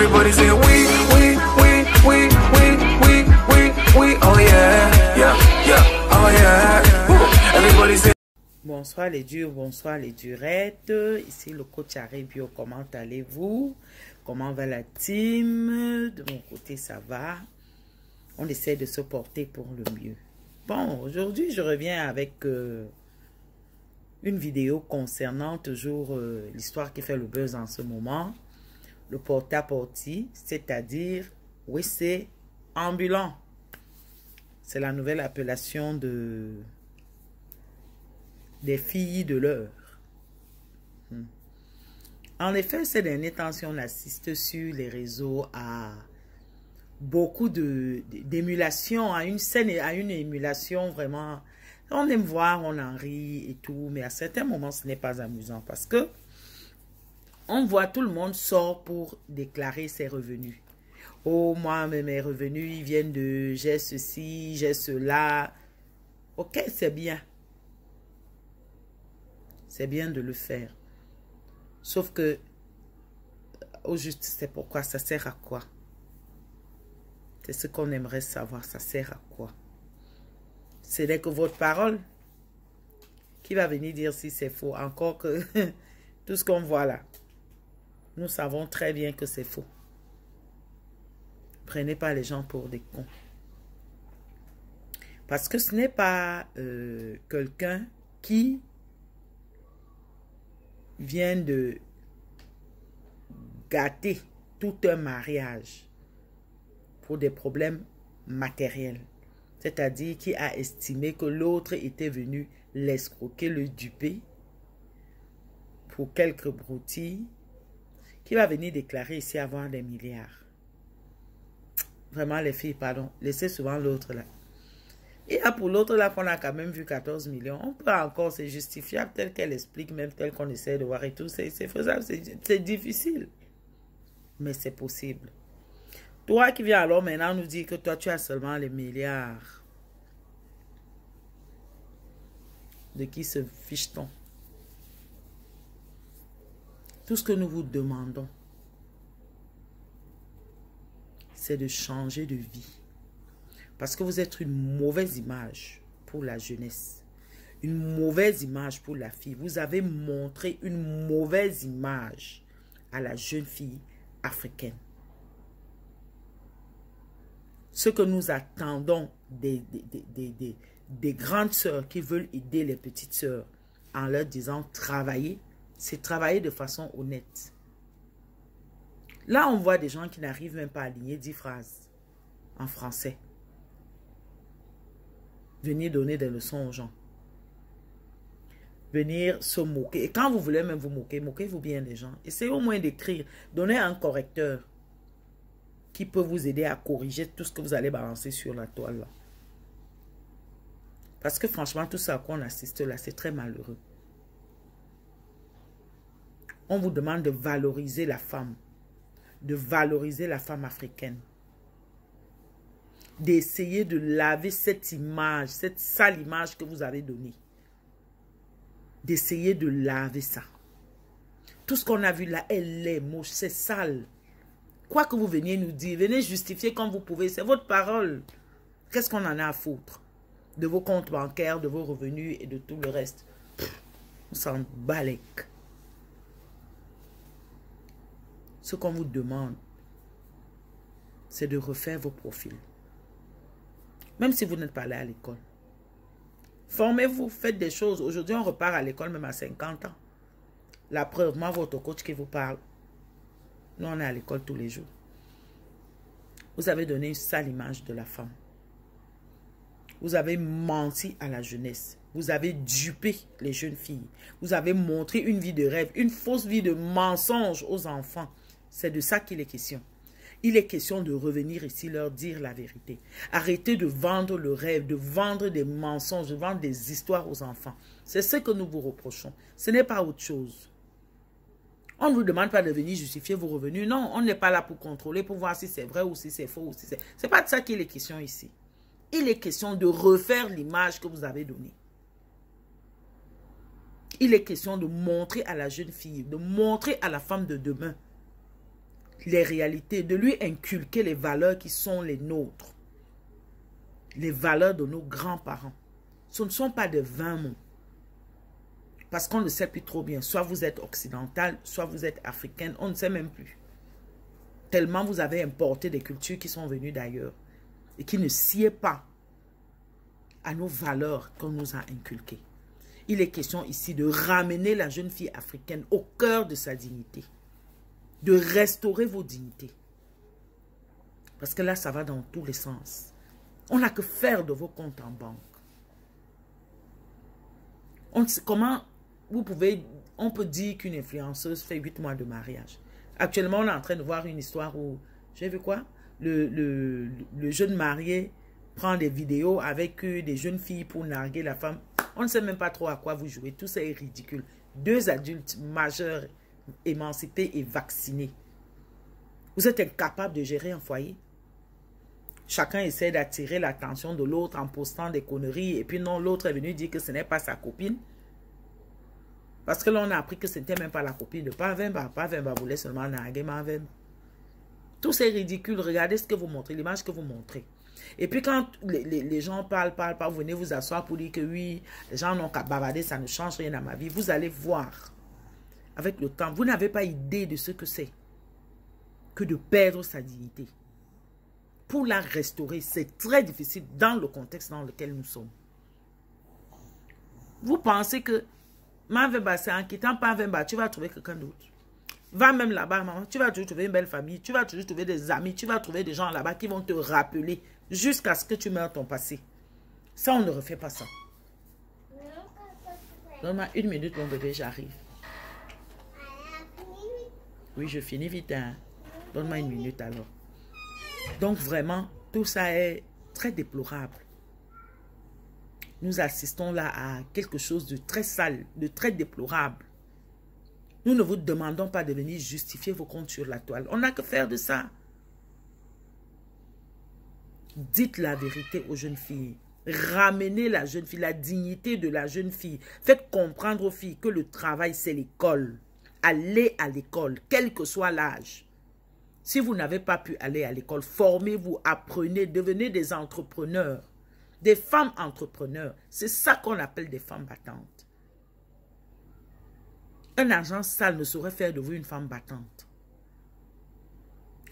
Everybody say we, oh yeah, yeah, yeah, oh yeah. Woo. Everybody say. Bonsoir les durs, bonsoir les durettes. Ici le coach Arébio, comment allez-vous? Comment va la team? De mon côté, ça va. On essaie de se porter pour le mieux. Bon, aujourd'hui, je reviens avec une vidéo concernant toujours l'histoire qui fait le buzz en ce moment. Le porta-porti, c'est-à-dire WC ambulant. C'est la nouvelle appellation des filles de l'heure. En effet, ces derniers temps, si on assiste sur les réseaux à beaucoup d'émulation, à une scène, à une émulation vraiment. On aime voir, on en rit et tout, mais à certains moments, ce n'est pas amusant parce que on voit tout le monde sort pour déclarer ses revenus. Oh, moi, mes revenus, ils viennent de j'ai ceci, j'ai cela. Ok, c'est bien. C'est bien de le faire. Sauf que, au juste, c'est pourquoi ça sert à quoi? C'est ce qu'on aimerait savoir. Ça sert à quoi? Ce n'est que votre parole qui va venir dire si c'est faux. Encore que tout ce qu'on voit là, nous savons très bien que c'est faux. Prenez pas les gens pour des cons. Parce que ce n'est pas quelqu'un qui vient de gâter tout un mariage pour des problèmes matériels. C'est-à-dire qui a estimé que l'autre était venu l'escroquer, le duper pour quelques broutilles, qui va venir déclarer ici avoir des milliards. Vraiment les filles, pardon, laissez souvent l'autre là. Et là pour l'autre là qu'on a quand même vu 14 millions, on peut encore, c'est justifiable tel qu'elle explique, même tel qu'on essaie de voir et tout, c'est faisable, c'est difficile. Mais c'est possible. Toi qui viens alors maintenant nous dire que toi tu as seulement les milliards. De qui se fiche-t-on? Tout ce que nous vous demandons, c'est de changer de vie. Parce que vous êtes une mauvaise image pour la jeunesse. Une mauvaise image pour la fille. Vous avez montré une mauvaise image à la jeune fille africaine. Ce que nous attendons des grandes sœurs qui veulent aider les petites sœurs en leur disant travailler, c'est travailler de façon honnête. Là, on voit des gens qui n'arrivent même pas à aligner 10 phrases en français. Venir donner des leçons aux gens. Venir se moquer. Et quand vous voulez même vous moquer, moquez-vous bien des gens. Essayez au moins d'écrire. Donnez un correcteur qui peut vous aider à corriger tout ce que vous allez balancer sur la toile là. Parce que franchement, tout ça qu'on assiste là, c'est très malheureux. On vous demande de valoriser la femme. De valoriser la femme africaine. D'essayer de laver cette image, cette sale image que vous avez donnée. D'essayer de laver ça. Tout ce qu'on a vu là, elle est moche, c'est sale. Quoi que vous veniez nous dire, venez justifier comme vous pouvez, c'est votre parole. Qu'est-ce qu'on en a à foutre? De vos comptes bancaires, de vos revenus et de tout le reste. On s'en balèque. Ce qu'on vous demande, c'est de refaire vos profils. Même si vous n'êtes pas allé à l'école. Formez-vous, faites des choses. Aujourd'hui, on repart à l'école même à 50 ans. La preuve, moi, votre coach qui vous parle. Nous, on est à l'école tous les jours. Vous avez donné une sale image de la femme. Vous avez menti à la jeunesse. Vous avez dupé les jeunes filles. Vous avez montré une vie de rêve, une fausse vie de mensonge aux enfants. C'est de ça qu'il est question. Il est question de revenir ici, leur dire la vérité. Arrêtez de vendre le rêve, de vendre des mensonges, de vendre des histoires aux enfants. C'est ce que nous vous reprochons. Ce n'est pas autre chose. On ne vous demande pas de venir justifier vos revenus. Non, on n'est pas là pour contrôler, pour voir si c'est vrai ou si c'est faux. Ou si c'est pas de ça qu'il est question ici. Il est question de refaire l'image que vous avez donnée. Il est question de montrer à la jeune fille, de montrer à la femme de demain les réalités, de lui inculquer les valeurs qui sont les nôtres. Les valeurs de nos grands-parents. Ce ne sont pas de vains mots. Parce qu'on ne sait plus trop bien. Soit vous êtes occidental, soit vous êtes africaine. On ne sait même plus. Tellement vous avez importé des cultures qui sont venues d'ailleurs. Et qui ne sied pas à nos valeurs qu'on nous a inculquées. Il est question ici de ramener la jeune fille africaine au cœur de sa dignité. De restaurer vos dignités. Parce que là, ça va dans tous les sens. On n'a que faire de vos comptes en banque. Comment vous pouvez... On peut dire qu'une influenceuse fait 8 mois de mariage. Actuellement, on est en train de voir une histoire où... J'ai vu quoi? Le jeune marié prend des vidéos avec des jeunes filles pour narguer la femme. On ne sait même pas trop à quoi vous jouez. Tout ça est ridicule. 2 adultes majeurs, émancipés et vaccinés. Vous êtes incapable de gérer un foyer. Chacun essaie d'attirer l'attention de l'autre en postant des conneries. Et puis non, l'autre est venu dire que ce n'est pas sa copine. Parce que là, on a appris que ce n'était même pas la copine de Pavemba. Pavemba voulait seulement narguer Mavemba. Tout c'est ridicule. Regardez ce que vous montrez, l'image que vous montrez. Et puis quand les gens parlent, vous venez vous asseoir pour dire que oui, les gens n'ont qu'à bavarder, ça ne change rien à ma vie. Vous allez voir, avec le temps, vous n'avez pas idée de ce que c'est que de perdre sa dignité. Pour la restaurer, c'est très difficile dans le contexte dans lequel nous sommes. Vous pensez que Mavemba, c'est en quittant Pavemba, tu vas trouver quelqu'un d'autre. Va même là-bas, maman, tu vas toujours trouver une belle famille, tu vas toujours trouver des amis, tu vas trouver des gens là-bas qui vont te rappeler jusqu'à ce que tu meurs ton passé. Ça, on ne refait pas ça. Donne-moi 1 minute, mon bébé, j'arrive. Oui, je finis vite, hein. Donne-moi 1 minute alors. Donc vraiment, tout ça est très déplorable. Nous assistons là à quelque chose de très sale, de très déplorable. Nous ne vous demandons pas de venir justifier vos comptes sur la toile. On n'a que faire de ça. Dites la vérité aux jeunes filles. Ramenez la jeune fille, la dignité de la jeune fille. Faites comprendre aux filles que le travail, c'est l'école. Allez à l'école, quel que soit l'âge. Si vous n'avez pas pu aller à l'école, formez-vous, apprenez, devenez des entrepreneurs. Des femmes entrepreneurs. C'est ça qu'on appelle des femmes battantes. Un argent sale ne saurait faire de vous une femme battante.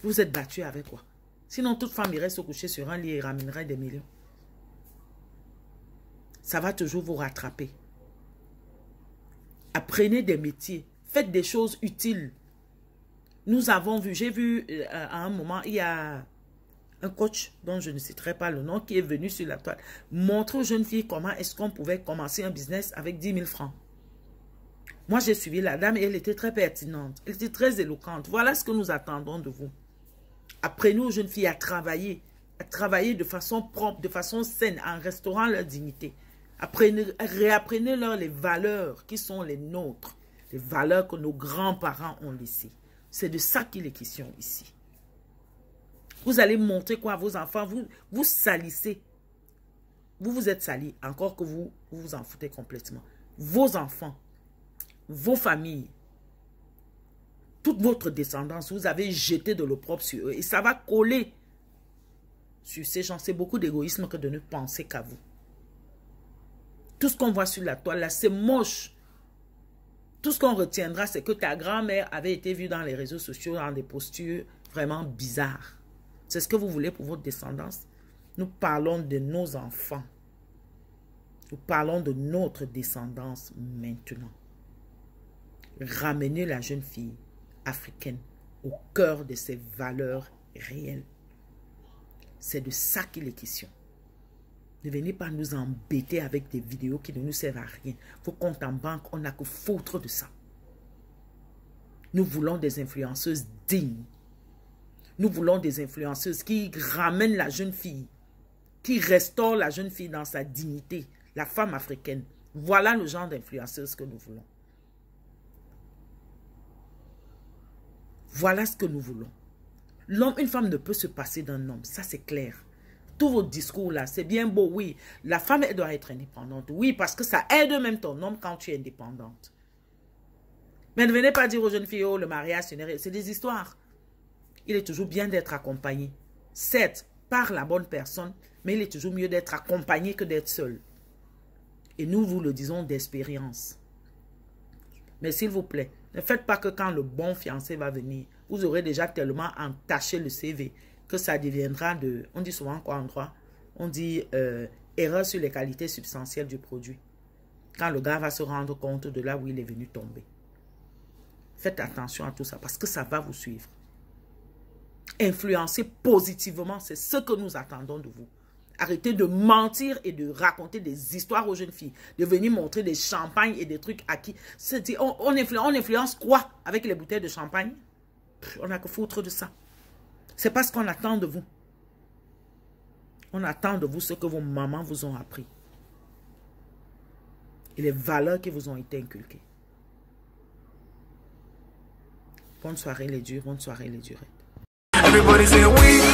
Vous êtes battu avec quoi? Sinon, toute femme irait se coucher sur un lit et ramènerait des millions. Ça va toujours vous rattraper. Apprenez des métiers. Faites des choses utiles. Nous avons vu, j'ai vu à un moment, il y a un coach dont je ne citerai pas le nom qui est venu sur la toile montrer aux jeunes filles comment est-ce qu'on pouvait commencer un business avec 10 000 francs. Moi, j'ai suivi la dame et elle était très pertinente. Elle était très éloquente. Voilà ce que nous attendons de vous. Apprenez aux jeunes filles à travailler de façon propre, de façon saine, en restaurant leur dignité. Réapprenez-leur les valeurs qui sont les nôtres, les valeurs que nos grands-parents ont laissées. C'est de ça qu'il est question ici. Vous allez montrer quoi à vos enfants? Vous salissez. Vous vous êtes salis, encore que vous vous en foutez complètement. Vos enfants, vos familles, toute votre descendance, vous avez jeté de l'opprobre sur eux. Et ça va coller sur ces gens. C'est beaucoup d'égoïsme que de ne penser qu'à vous. Tout ce qu'on voit sur la toile là, c'est moche. Tout ce qu'on retiendra, c'est que ta grand-mère avait été vue dans les réseaux sociaux dans des postures vraiment bizarres. C'est ce que vous voulez pour votre descendance? Nous parlons de nos enfants. Nous parlons de notre descendance maintenant. Ramenez la jeune fille africaine au cœur de ses valeurs réelles. C'est de ça qu'il est question. Ne venez pas nous embêter avec des vidéos qui ne nous servent à rien. Vos comptes en banque, on n'a que foutre de ça. Nous voulons des influenceuses dignes. Nous voulons des influenceuses qui ramènent la jeune fille, qui restaurent la jeune fille dans sa dignité, la femme africaine. Voilà le genre d'influenceuses que nous voulons. Voilà ce que nous voulons. L'homme, une femme ne peut se passer d'un homme, ça c'est clair. Tous vos discours là, c'est bien beau, oui. La femme, elle doit être indépendante. Oui, parce que ça aide même ton homme quand tu es indépendante. Mais ne venez pas dire aux jeunes filles, oh, le mariage, c'est des histoires. il est toujours bien d'être accompagné. Certes, par la bonne personne, mais il est toujours mieux d'être accompagné que d'être seul. Et nous vous le disons d'expérience. Mais s'il vous plaît, ne faites pas que quand le bon fiancé va venir, vous aurez déjà tellement entaché le CV que ça deviendra de... On dit souvent quoi en droit? On dit erreur sur les qualités substantielles du produit. Quand le gars va se rendre compte de là où il est venu tomber. Faites attention à tout ça parce que ça va vous suivre. Influencez positivement, c'est ce que nous attendons de vous. Arrêtez de mentir et de raconter des histoires aux jeunes filles. De venir montrer des champagnes et des trucs à qui... On influence quoi avec les bouteilles de champagne? On n'a que foutre de ça. C'est parce qu'on attend de vous. On attend de vous ce que vos mamans vous ont appris. Et les valeurs qui vous ont été inculquées. Bonne soirée les durs, bonne soirée les durettes. Everybody say we